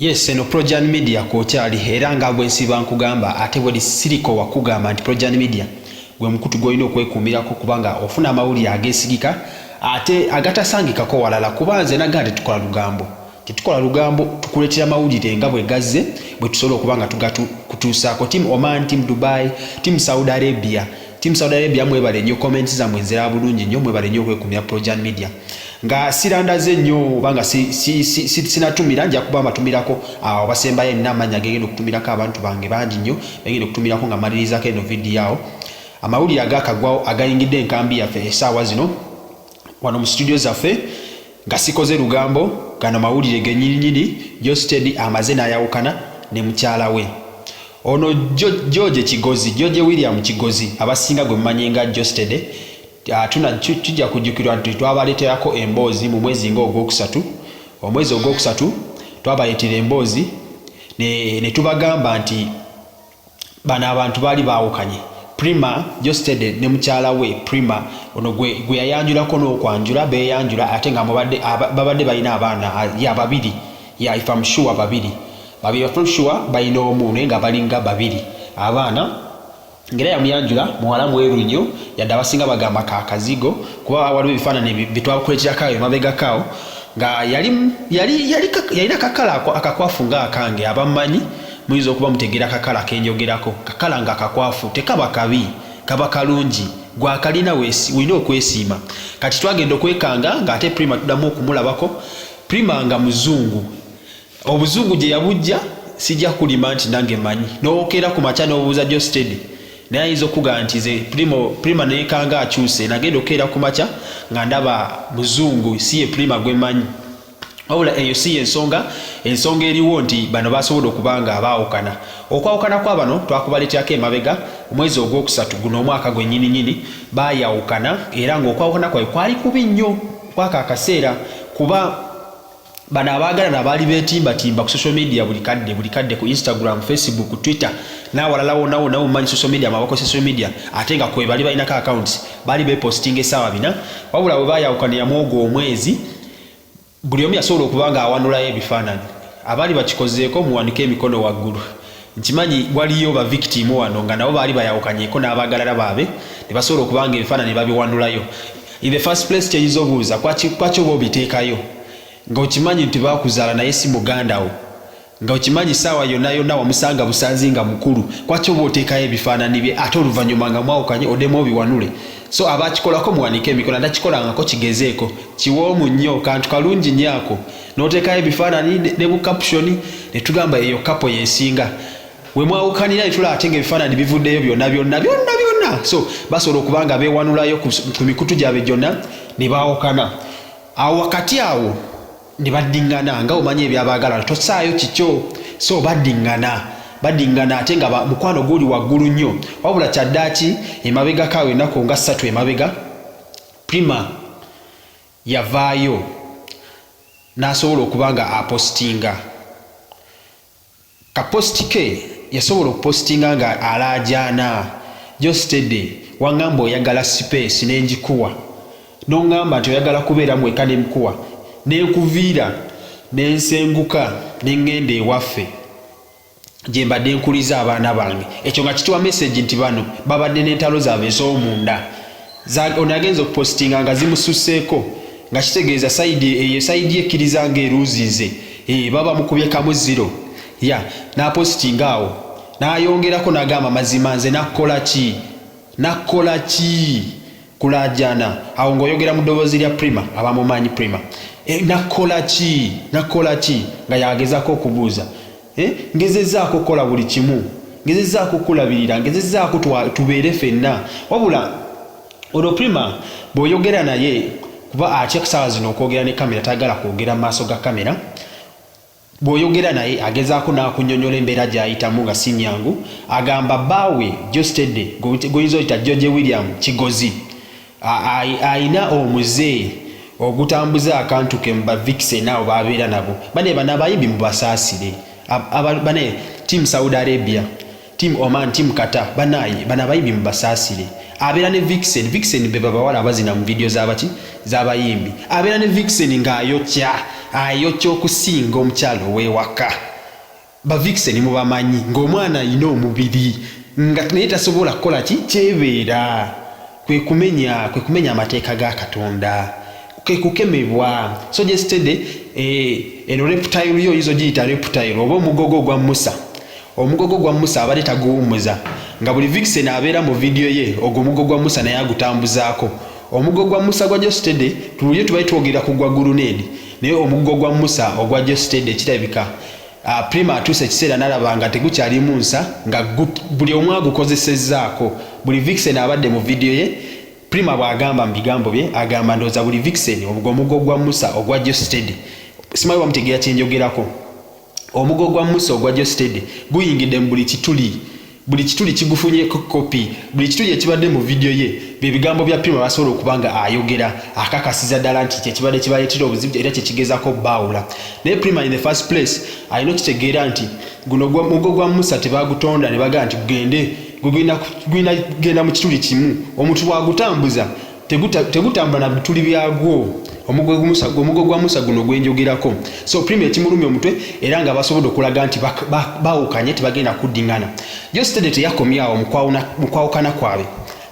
Yes, eno Projan Media kokyali era nga bwensiba nkugamba ate bwe siriko wakugamba nti Projan Media gwe mukutu gwolina okwekuumirako kubanga ofuna amawulire ageesigika ate agatasangikako walala kuba nze nagamba tetukola lugambo tukuleetera amawulire nga bwe gazze bwe tusobola okuba nga kutuusaako Team Oman, Team Dubai, Team Saudi Arabia. Team Saudi Arabia mwebale nnyo comments zammwe nzira bulungi nnyo mwebale nnyo okwekuumira Projan Media nga sirandaze nnyo obanga sinatumira nja kuba mbatumirako abasembayo nina amanya gegenda okutumirako abantu bange bangi nnyo begenda okutumirako nga malirizaako eno vidiyo awo amawulire agakagwawo agayingidde enkambi yaffe essaawa zino wano mu studio zaffe nga sikoze lugambo gano mawulire gennyininyini Josted amaze n'ayawukana ne mukyala we ono George William Kigozi abasinga gwe mmanyi nga Josted tujja kujjukirwa nti twabaleeterako emboozi mu mwezi ng'ogwokusatu omwezi ogwokusatu twabaleetera emboozi ne tubagamba nti bano abantu baali baawukanye Prima Josted ne mukyala we Prima ono gwe yayanjulako n'okwanjula beeyanjula ate nga babadde balina abaana babiri if I'm sure babiri balina omu naye nga balinga babiri abaana ngera yamuyanjula muwala mweru nnyo yadde abasinga bagamba kaakazigo kuba waliwo ebifaananyi bitwakuleeterako emabegakaawo nga yalina kakala akakwafu ng'akange abammanyi muyinza okuba mutegeera kakala kenjogerako kakala nga kakwafu tekaba kabi kaba kalungi gwakalina olina okwesiima kati twagenda okwekanga ng'ate Prima tuddamu okumulabako Prima nga muzungu obuzungu gye yabujja sijja kulima nti nange manyi n'okeera ku makya n'obuuza Josted naye ayinza okugamba nti ze Prima neekanga akyuse nagenda okeera ku makya nga ndaba muzungu si ye Prima gwe manyi wabula eyo si ensonga eriwo nti bano basobola okuba nga baawukana okwawukana kwa bano twakubaleeterako emabega omwezi ogwokusatu guno omwaka gwennyininyini baayawukana era ng'okwawukana kwabwe kwali kubi nnyo kwaka akaseera kuba bano abaagalana baali beetimbatimba ku social media buli kadde ku Instagram, Facebook, Twitter n'awalala wonna mumanyi social media mabako social media ate nga kwe bali balinako accounts baali beepostinga essaawa bina wabula bwe baayawukaniramu ogwo omwezi buli omu yasobola okuba nga awanulayo ebifaananyi abaali bakikozeeko muwanike emikono waggulu nkimanyi waliyo ba victim wano nga nabo baali bayawukanyeeko n'abaagalala baabwe ne basobola okuba nga ebifaananyi babiwanulayo in the first place kyeyinza obuuza kwaki oba obiteekayo ng'okimanyi nti baakuzaala naye si muganda wo ng'okimanyi ssaawa yonna wamusanga busanzi nga mukulu kwaki oba oteekayo ebifaananyi bye ate oluvannyuma nga mwawukanye oddemu obiwanule so abakikolako muwanike emikono atakikolangako kigezeeko kiwoomu nnyo kantu kalungi nnyo ako n'oteekayo ebifaananyi ne bu caption ne tugamba eyo kapo yensinga we mwawukanira ne tulaba ate ng'ebifaananyi bivuddeyo byonna so basobola okuba nga beewanulayo ku mikutu gyabwe gyonna ne baawukana awo wakati awo ne baddiŋŋana nga omanyi ebyabaagala tosaayo kikyo so baddiŋŋana ate nga mukwano guli waggulu nnyo wabula kyaddaaki emabegakaawo ennaku nga 3 emabega Prima yavaayo n'asobola okuba nga apostinga kaposti ke yasobola okupostinga nga alaajaana Josted waŋŋamba oyagala space n'engikuwa n'oŋŋamba nti oyagala kubeera mweka n'emikuwa n'enkuviira n'ensenguka n'eŋŋenda ewaffe gye mbadde nkuliza abaana bange ekyo nga kituwa message nti bano babadde n'entalo zaabwe ez'omunda ono agenza okupostinga nga zimususseeko nga kitegeeza sayidi ekkiriza ng'eruuzize baba mukubye kamu 0 n'apostinga awo n'ayongerako n'agamba mazima nze nakkola ki kulaajana awo ng'oyogera mu ddoboozi lya Prima abamumanyi Prima nakkola ki nga yagezaako okubuuza ngezezaako kukola buli kimu ngezezaako okulabirira ngezezaako tubeere ffenna wabula ono Prima bw'oyogera naye kuba atya kusaawa zino okwogera ne kamera tayagala kwogera mu maaso ga kamera bw'oyogera naye agezaako n'akunnyonnyola embeera gy'ayitamu nga si nnyangu agamba bbaawe Josted goyinza oyita George William Kigozi ayina omuze ogutambuza akantu ke mba vixen abo babeera nabo bano abayimbi mubasaasire bane Team Saudi Arabia, Team Oman, Team Qatar bano abayimbi mubasaasire abeera ne vixen be babawala abazina mu video z'abayimbi abeera ne vixen ng'ayokya okusinga omukyalo w'ewaka ba Vixen mubamanyi ng'omwana alina omubiri nga naye tasobola kukola kyebeera kwe kumenya amateeka ga Katonda kwe kukemebwa. So yesterday eno reptile yo izo giyita reptile oba omugogo gwa Musa abadde taguwumuza nga buli Vixen abeera mu video ye ogwo omugogo gwa Musa naye agutambuzaako. Omugogo gwa Musa gwa yesterday tuye tubaye twogera ku gwa Gurunedi naye omugogo gwa Musa ogwa yesterday kirabika Prima atuse ekiseera n'alaba nga tegukyali munsa nga buli omu agukozesezzaako. Buli Vixen abadde mu video ye Prima bw'agamba mu bigambo bye agamba ndooza buli Vixen omugogo gwa Musa ogwa yesterday simanyi bamutegeera kyenjogerako. Omugogo gwa Musa ogwa yesterday guyingidde mu buli kituli kigufunyeko kopi buli kituli ekibadde mu video ye bigambo bya Prima basobola okubanga ayogera akakasiza ddala nti kyekibadde kibaleetera obuzibu era kyekigezaako baawula. Naye Prima in the first place alina okitegeera nti guno omugogo gwa Musa tebagutonda ne bagaa nti gugenda genda mu kituli kimu omuntu bwagutambuza tegutambula na bituli byagwo. Omugogo gwa Musa guno gwenjogerako. So Prima ekimulumya omutwe era nga basobola okulaga nti baawukanye tebagenda kuddingana. Yesterday teyakomyawo mukwawukana kwabwe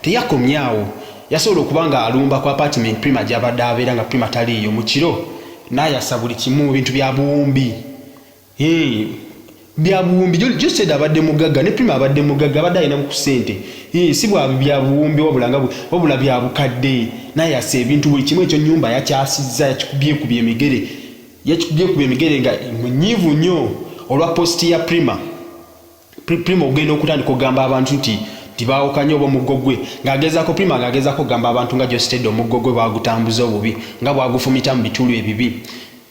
teyakomyawo yasobola okubanga alumba ku apartment Prima gy'abadde abeera nga Prima taliiyo mu kiro n'ayasa buli kimu bintu bya buwumbi Yesterday abadde mugagga ne Prima abadde mugagga abadde alina ku ssente si bwa bya buwumbi wabula bya bukadde n'ayasa ebintu buli kimu ekyo nnyumba yakyasizza yakikubye emigere nga munyiivu nnyo olwa posti ya Prima ogenda okutandika okugamba abantu nti tibaawukanye oba omuggo gwe ng'agezaako Prima ng'agezaako okugamba abantu nga yesterday omuggo gwe bwagutambuza obubi nga bwagufumita mu bitulu ebibi.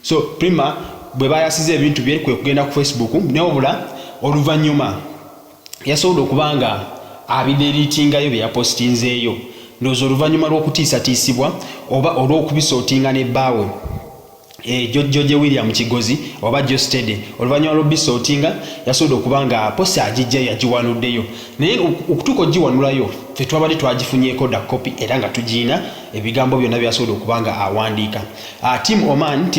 So Prima bwe bayasiza ebintu bye kwe kugenda ku Facebook n'obula oluvannyuma yasobola okubanga abideritingayo bye yapostinzeeyo ndowooza oluvannyuma lw'okutiisatiisibwa oba olw'okubisootinga n'ebbaawe George William Kigozi oba yesterday oluvannyuma lw'obisootinga yasobola okubanga posi agijja yagiwanuddeyo naye okutuuka ogiwanulayo tetwabadde twagifunyeeko da copy era nga tugiina ebigambo byonna byasobola okubanga awandiika. Team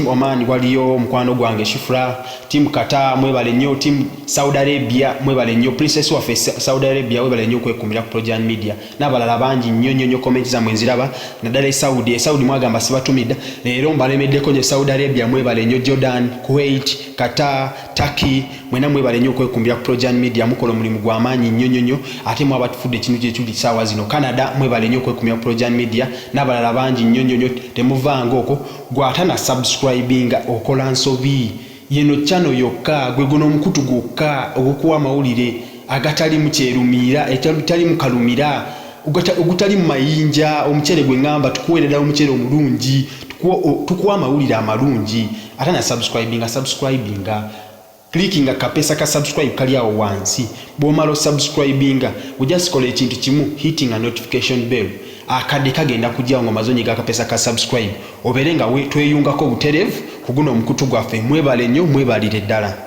Oman waliyo omukwano gwange Shifra, Team Qatar mwebale nnyo, Team Saudi Arabia mwebale nnyo, Princess waffe Saudi Arabia mwebale nnyo okwekuumira ku Projan Media n'abalala bangi nnyo comment zammwe nziraba naddala Saudi mwagamba sibatumidda leero mbalemeddeko nye Saudi Arabia mwebale nnyo, Jordan, Kuwait, Qatar, Turkey mwena mwebale nnyo okwekuumira ku Projan Media mukola omulimu gw'amaanyi nnyo ate mwabatufudde ekintu kyekuli saawa zino. Canada mwebale nnyo okwekuumira ku Projan Media n'abalala bangi nnyo temuvanga okwo gwatana subscribinga okola nsobi yeno channel yokka gwe guno omukutu gwokka ogwokuwa amawulire agatali mu kyerumiira etali mu kalumira ogutali mu mayinja omucere gwe ngamba tukuweerera omucere omulungi tukuwa amawulire amalungi atana subscribinga clickinga kapesa ka subscribe kali awo wansi bw'omala subscribinga ojja sikola ekintu kimu hitting a notification bell akadde kagenda kujja ngo mazonyi gakapesa ka subscribe oberenga tweyungako buterevu kuguno omukutu gwaffe mwebale nnyo mwebalire ddala.